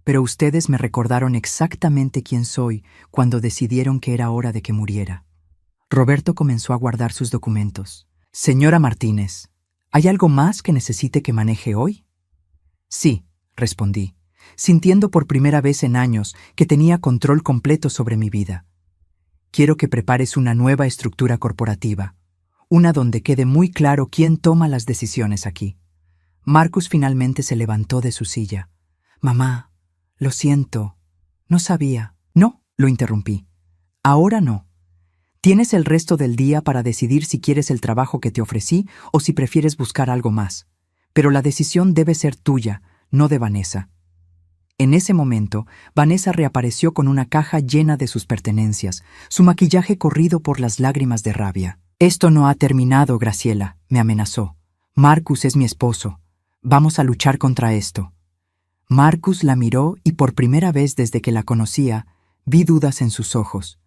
Pero ustedes me recordaron exactamente quién soy cuando decidieron que era hora de que muriera. Roberto comenzó a guardar sus documentos. Señora Martínez, ¿hay algo más que necesite que maneje hoy? Sí, respondí, sintiendo por primera vez en años que tenía control completo sobre mi vida. Quiero que prepares una nueva estructura corporativa, una donde quede muy claro quién toma las decisiones aquí. Marcus finalmente se levantó de su silla. Mamá, lo siento, no sabía. No, lo interrumpí. Ahora no. Tienes el resto del día para decidir si quieres el trabajo que te ofrecí o si prefieres buscar algo más. Pero la decisión debe ser tuya, no de Vanessa. En ese momento, Vanessa reapareció con una caja llena de sus pertenencias, su maquillaje corrido por las lágrimas de rabia. Esto no ha terminado, Graciela, me amenazó. Marcus es mi esposo. Vamos a luchar contra esto. Marcus la miró y por primera vez desde que la conocía, vi dudas en sus ojos.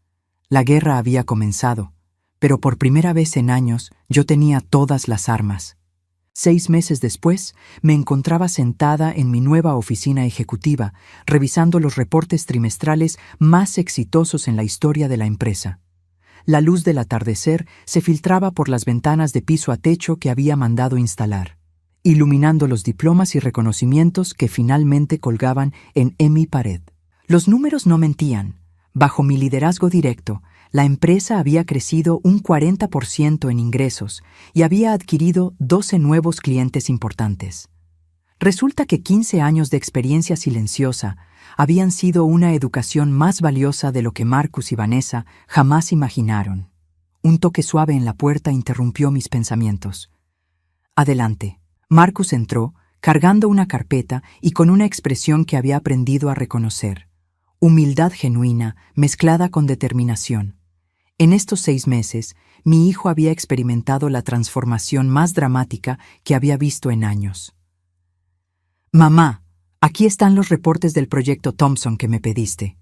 La guerra había comenzado, pero por primera vez en años yo tenía todas las armas. 6 meses después, me encontraba sentada en mi nueva oficina ejecutiva, revisando los reportes trimestrales más exitosos en la historia de la empresa. La luz del atardecer se filtraba por las ventanas de piso a techo que había mandado instalar, iluminando los diplomas y reconocimientos que finalmente colgaban en mi pared. Los números no mentían. Bajo mi liderazgo directo, la empresa había crecido un 40% en ingresos y había adquirido 12 nuevos clientes importantes. Resulta que 15 años de experiencia silenciosa habían sido una educación más valiosa de lo que Marcus y Vanessa jamás imaginaron. Un toque suave en la puerta interrumpió mis pensamientos. Adelante. Marcus entró, cargando una carpeta y con una expresión que había aprendido a reconocer. Humildad genuina mezclada con determinación. En estos 6 meses, mi hijo había experimentado la transformación más dramática que había visto en años. Mamá, aquí están los reportes del proyecto Thompson que me pediste.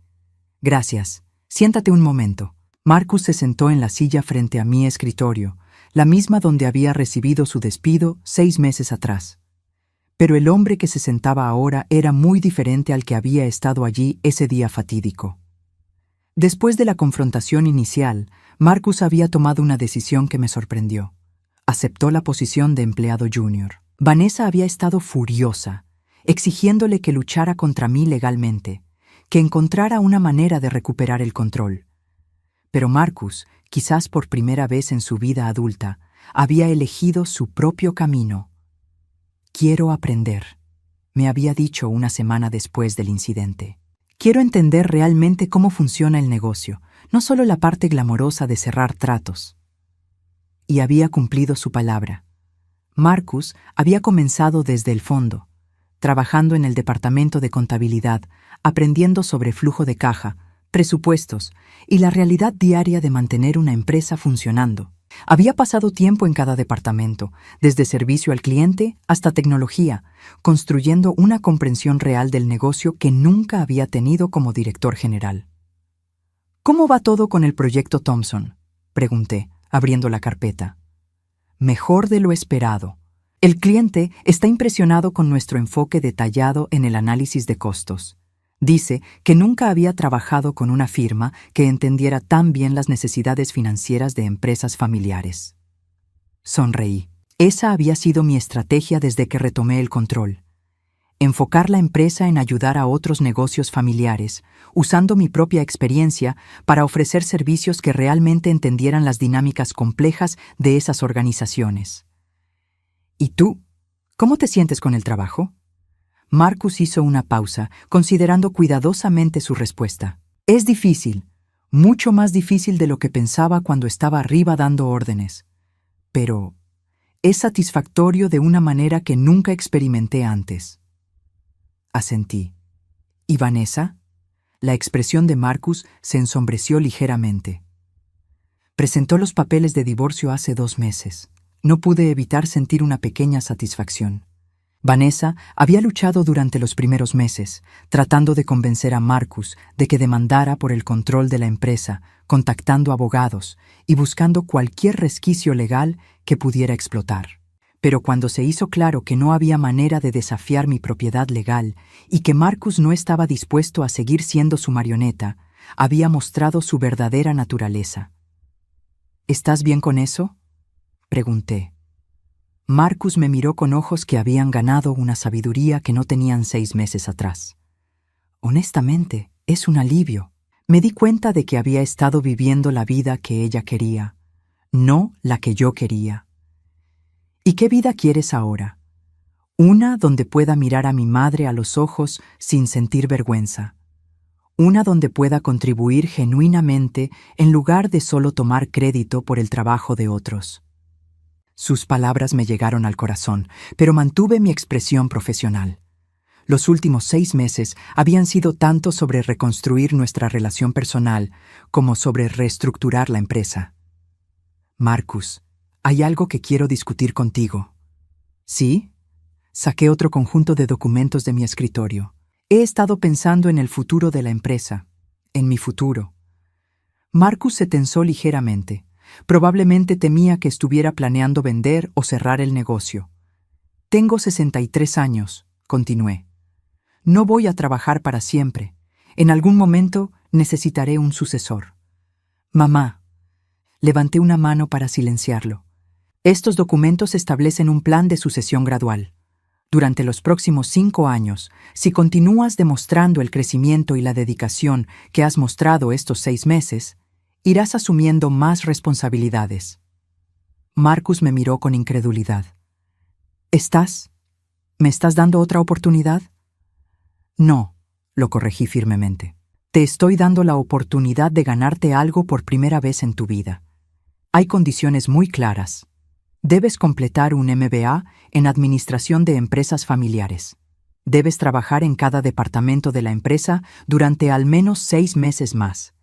Gracias. Siéntate un momento. Marcus se sentó en la silla frente a mi escritorio, la misma donde había recibido su despido 6 meses atrás. Pero el hombre que se sentaba ahora era muy diferente al que había estado allí ese día fatídico. Después de la confrontación inicial, Marcus había tomado una decisión que me sorprendió. Aceptó la posición de empleado junior. Vanessa había estado furiosa, exigiéndole que luchara contra mí legalmente, que encontrara una manera de recuperar el control. Pero Marcus, quizás por primera vez en su vida adulta, había elegido su propio camino. Quiero aprender, me había dicho una semana después del incidente. Quiero entender realmente cómo funciona el negocio, no solo la parte glamorosa de cerrar tratos. Y había cumplido su palabra. Marcus había comenzado desde el fondo, trabajando en el departamento de contabilidad, aprendiendo sobre flujo de caja, presupuestos y la realidad diaria de mantener una empresa funcionando. Había pasado tiempo en cada departamento, desde servicio al cliente hasta tecnología, construyendo una comprensión real del negocio que nunca había tenido como director general. ¿Cómo va todo con el proyecto Thompson?, pregunté, abriendo la carpeta. Mejor de lo esperado. El cliente está impresionado con nuestro enfoque detallado en el análisis de costos. Dice que nunca había trabajado con una firma que entendiera tan bien las necesidades financieras de empresas familiares. Sonreí. Esa había sido mi estrategia desde que retomé el control. Enfocar la empresa en ayudar a otros negocios familiares, usando mi propia experiencia para ofrecer servicios que realmente entendieran las dinámicas complejas de esas organizaciones. ¿Y tú? ¿Cómo te sientes con el trabajo? Marcus hizo una pausa, considerando cuidadosamente su respuesta. Es difícil, mucho más difícil de lo que pensaba cuando estaba arriba dando órdenes. Pero es satisfactorio de una manera que nunca experimenté antes. Asentí. ¿Y Vanessa? La expresión de Marcus se ensombreció ligeramente. Presentó los papeles de divorcio hace 2 meses. No pude evitar sentir una pequeña satisfacción. Vanessa había luchado durante los primeros meses, tratando de convencer a Marcus de que demandara por el control de la empresa, contactando abogados y buscando cualquier resquicio legal que pudiera explotar. Pero cuando se hizo claro que no había manera de desafiar mi propiedad legal y que Marcus no estaba dispuesto a seguir siendo su marioneta, había mostrado su verdadera naturaleza. ¿Estás bien con eso?, pregunté. Marcus me miró con ojos que habían ganado una sabiduría que no tenían 6 meses atrás. Honestamente, es un alivio. Me di cuenta de que había estado viviendo la vida que ella quería, no la que yo quería. ¿Y qué vida quieres ahora? Una donde pueda mirar a mi madre a los ojos sin sentir vergüenza. Una donde pueda contribuir genuinamente en lugar de solo tomar crédito por el trabajo de otros. Sus palabras me llegaron al corazón, pero mantuve mi expresión profesional. Los últimos 6 meses habían sido tanto sobre reconstruir nuestra relación personal como sobre reestructurar la empresa. Marcus, hay algo que quiero discutir contigo. ¿Sí? Saqué otro conjunto de documentos de mi escritorio. He estado pensando en el futuro de la empresa, en mi futuro. Marcus se tensó ligeramente. Probablemente temía que estuviera planeando vender o cerrar el negocio. Tengo 63 años, continué. No voy a trabajar para siempre. En algún momento necesitaré un sucesor. Mamá. Levanté una mano para silenciarlo. Estos documentos establecen un plan de sucesión gradual. Durante los próximos 5 años, si continúas demostrando el crecimiento y la dedicación que has mostrado estos 6 meses, irás asumiendo más responsabilidades. Marcus me miró con incredulidad. ¿Me estás dando otra oportunidad? No, lo corregí firmemente. Te estoy dando la oportunidad de ganarte algo por primera vez en tu vida. Hay condiciones muy claras. Debes completar un MBA en Administración de Empresas Familiares. Debes trabajar en cada departamento de la empresa durante al menos 6 meses más.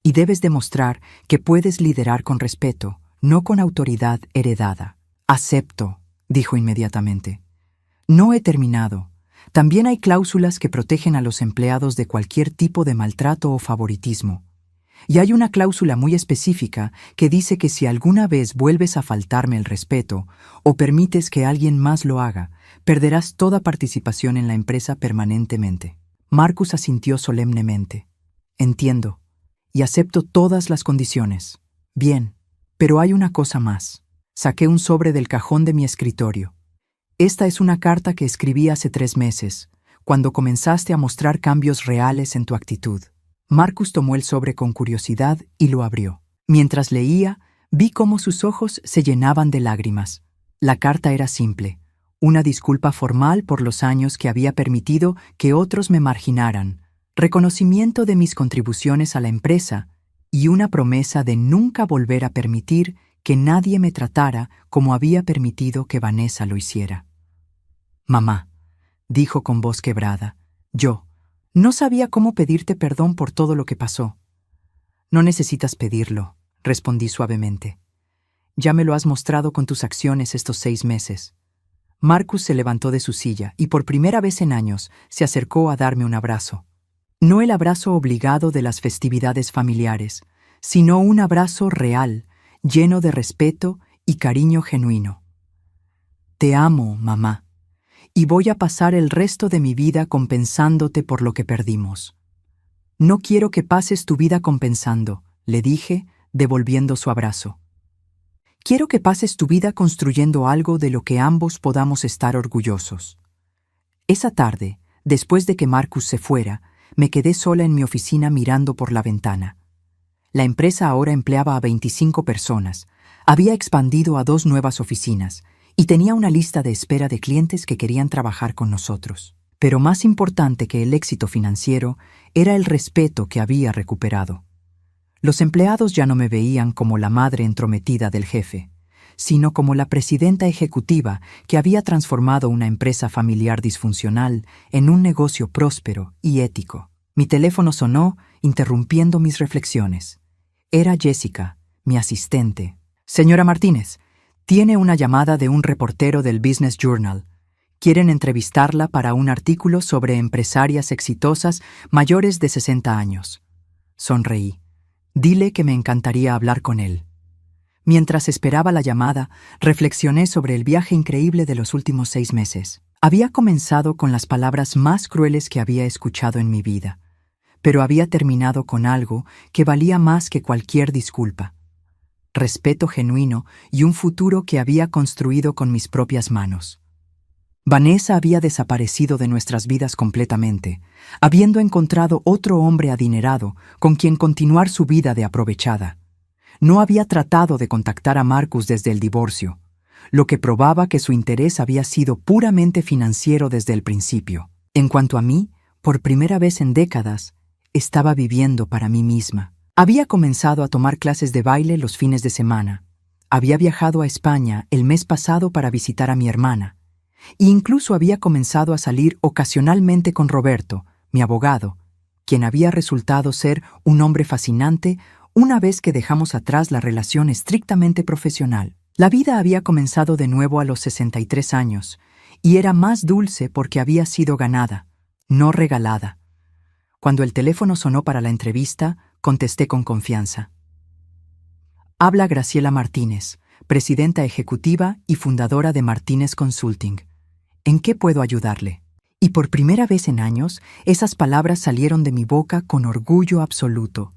Y debes demostrar que puedes liderar con respeto, no con autoridad heredada. Acepto, dijo inmediatamente. No he terminado. También hay cláusulas que protegen a los empleados de cualquier tipo de maltrato o favoritismo. Y hay una cláusula muy específica que dice que si alguna vez vuelves a faltarme el respeto o permites que alguien más lo haga, perderás toda participación en la empresa permanentemente. Marcus asintió solemnemente. Entiendo. Y acepto todas las condiciones. Bien, pero hay una cosa más. Saqué un sobre del cajón de mi escritorio. Esta es una carta que escribí hace 3 meses, cuando comenzaste a mostrar cambios reales en tu actitud. Marcus tomó el sobre con curiosidad y lo abrió. Mientras leía, vi cómo sus ojos se llenaban de lágrimas. La carta era simple, una disculpa formal por los años que había permitido que otros me marginaran, reconocimiento de mis contribuciones a la empresa y una promesa de nunca volver a permitir que nadie me tratara como había permitido que Vanessa lo hiciera. Mamá, dijo con voz quebrada, yo no sabía cómo pedirte perdón por todo lo que pasó. No necesitas pedirlo, respondí suavemente. Ya me lo has mostrado con tus acciones estos 6 meses. Marcus se levantó de su silla y por primera vez en años se acercó a darme un abrazo. No el abrazo obligado de las festividades familiares, sino un abrazo real, lleno de respeto y cariño genuino. Te amo, mamá, y voy a pasar el resto de mi vida compensándote por lo que perdimos. No quiero que pases tu vida compensando, le dije, devolviendo su abrazo. Quiero que pases tu vida construyendo algo de lo que ambos podamos estar orgullosos. Esa tarde, después de que Marcus se fuera, me quedé sola en mi oficina mirando por la ventana. La empresa ahora empleaba a 25 personas, había expandido a 2 nuevas oficinas y tenía una lista de espera de clientes que querían trabajar con nosotros. Pero más importante que el éxito financiero era el respeto que había recuperado. Los empleados ya no me veían como la madre entrometida del jefe, sino como la presidenta ejecutiva que había transformado una empresa familiar disfuncional en un negocio próspero y ético. Mi teléfono sonó, interrumpiendo mis reflexiones. Era Jessica, mi asistente. Señora Martínez, tiene una llamada de un reportero del Business Journal. Quieren entrevistarla para un artículo sobre empresarias exitosas mayores de 60 años. Sonreí. Dile que me encantaría hablar con él. Mientras esperaba la llamada, reflexioné sobre el viaje increíble de los últimos 6 meses. Había comenzado con las palabras más crueles que había escuchado en mi vida, pero había terminado con algo que valía más que cualquier disculpa. Respeto genuino y un futuro que había construido con mis propias manos. Vanessa había desaparecido de nuestras vidas completamente, habiendo encontrado otro hombre adinerado con quien continuar su vida de aprovechada. No había tratado de contactar a Marcus desde el divorcio, lo que probaba que su interés había sido puramente financiero desde el principio. En cuanto a mí, por primera vez en décadas, estaba viviendo para mí misma. Había comenzado a tomar clases de baile los fines de semana. Había viajado a España el mes pasado para visitar a mi hermana. E incluso había comenzado a salir ocasionalmente con Roberto, mi abogado, quien había resultado ser un hombre fascinante una vez que dejamos atrás la relación estrictamente profesional. La vida había comenzado de nuevo a los 63 años, y era más dulce porque había sido ganada, no regalada. Cuando el teléfono sonó para la entrevista, contesté con confianza. Habla Graciela Martínez, presidenta ejecutiva y fundadora de Martínez Consulting. ¿En qué puedo ayudarle? Y por primera vez en años, esas palabras salieron de mi boca con orgullo absoluto.